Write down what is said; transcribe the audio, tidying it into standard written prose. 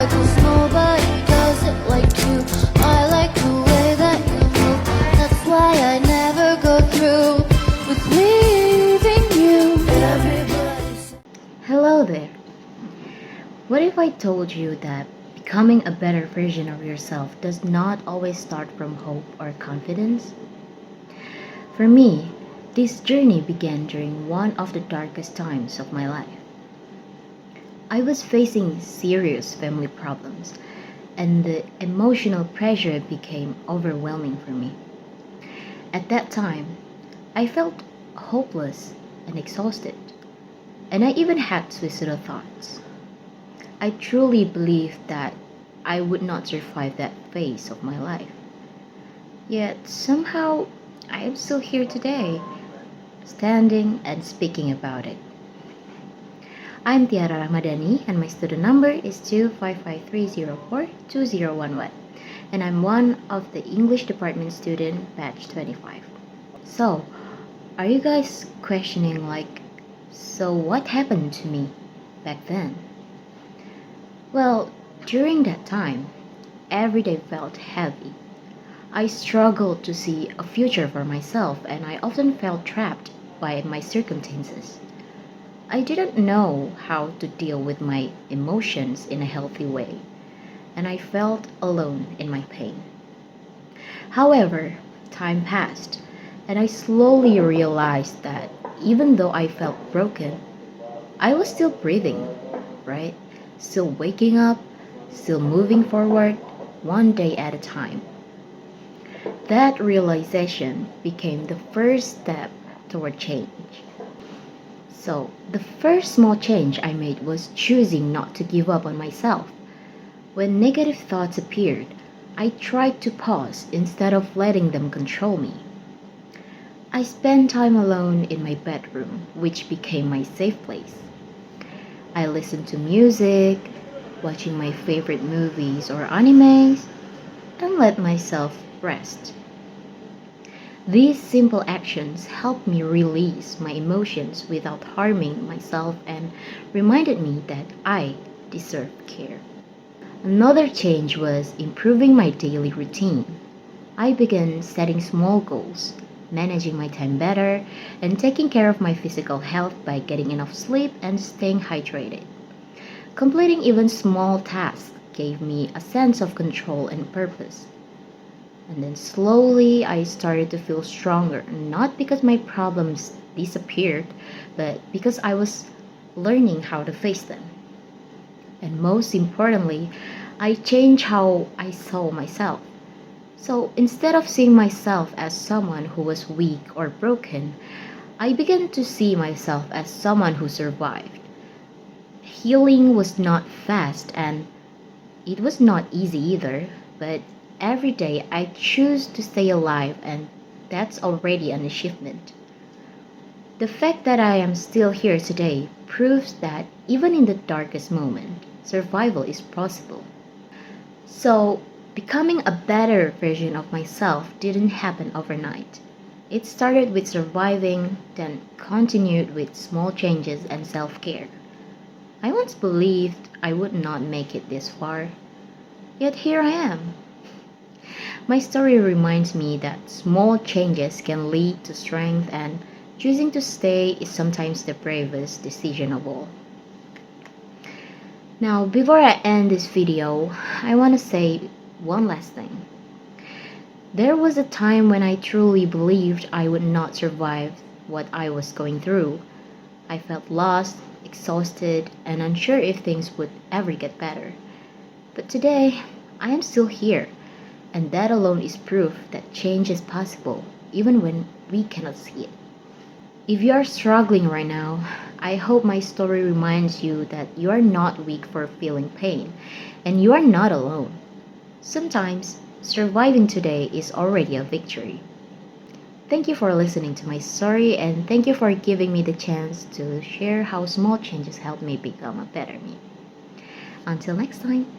'Cause nobody does it like you. I like the way that you move. That's why I never go through with leaving you. Everybody's... Hello there. What if I told you that becoming a better version of yourself does not always start from hope or confidence? For me, this journey began during one of the darkest times of my life. I was facing serious family problems, and the emotional pressure became overwhelming for me. At that time, I felt hopeless and exhausted, and I even had suicidal thoughts. I truly believed that I would not survive that phase of my life. Yet somehow I am still here today, standing and speaking about it. I'm Tiara Rahmadani and my student number is 255304201, and I'm one of the English department student batch 25. So, are you guys questioning so what happened to me back then? Well, during that time, every day felt heavy. I struggled to see a future for myself, and I often felt trapped by my circumstances. I didn't know how to deal with my emotions in a healthy way, and I felt alone in my pain. However, time passed, and I slowly realized that even though I felt broken, I was still breathing, right? Still waking up, still moving forward, one day at a time. That realization became the first step toward change. So, the first small change I made was choosing not to give up on myself. When negative thoughts appeared, I tried to pause instead of letting them control me. I spent time alone in my bedroom, which became my safe place. I listened to music, watching my favorite movies or animes, and let myself rest. These simple actions helped me release my emotions without harming myself and reminded me that I deserve care. Another change was improving my daily routine. I began setting small goals, managing my time better, and taking care of my physical health by getting enough sleep and staying hydrated. Completing even small tasks gave me a sense of control and purpose. And then slowly I started to feel stronger, not because my problems disappeared, but because I was learning how to face them. And most importantly, I changed how I saw myself. So instead of seeing myself as someone who was weak or broken, I began to see myself as someone who survived. Healing was not fast and it was not easy either, but every day I choose to stay alive, and that's already an achievement. The fact that I am still here today proves that even in the darkest moment, survival is possible. So, becoming a better version of myself didn't happen overnight. It started with surviving, then continued with small changes and self-care. I once believed I would not make it this far, yet here I am. My story reminds me that small changes can lead to strength, and choosing to stay is sometimes the bravest decision of all. Now, before I end this video, I want to say one last thing. There was a time when I truly believed I would not survive what I was going through. I felt lost, exhausted, and unsure if things would ever get better. But today, I am still here. And that alone is proof that change is possible, even when we cannot see it. If you are struggling right now, I hope my story reminds you that you are not weak for feeling pain, and you are not alone. Sometimes, surviving today is already a victory. Thank you for listening to my story, and thank you for giving me the chance to share how small changes help me become a better me. Until next time.